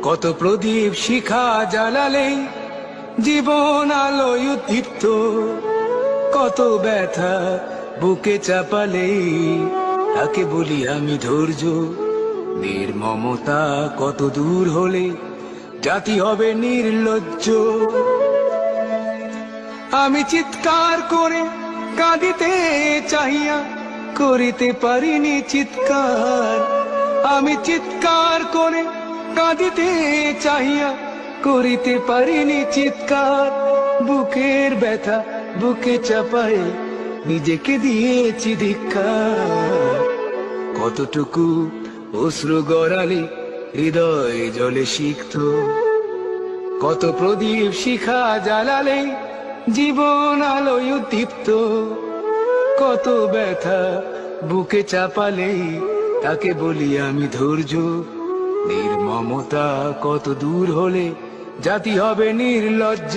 কত প্রদীপ শিখা জ্বালালে জীবন আলোয় উদ্দীপ্ত, কত ব্যথা বুকে চাপালে তাকে বলি আমি ধৈর্য। নির্মমতা কত দূর হলে জাতি হবে নির্লজ্জ। আমি চিৎকার করে কাঁদিতে চাহিয়া করিতে পারিনি চিৎকার। আমি চিৎকার করে কাঁদিতে চাহিয়া করিতে পারিনি চিৎকার। বুকের ব্যথা বুকে চাপায় নিজেকে দিয়েছি ধিক্কার। কতটুকু অশ্রু গড়ালে হৃদয় জলে সিক্ত, কত প্রদীপ শিখা জ্বালালে জীবন আলোয় উদ্দীপ্ত, কত ব্যথা বুকে চাপালে তাকে বলি আমি ধৈর্য। নির্মমতা কত দূর হলে জাতি হবে নির্লজ্জ।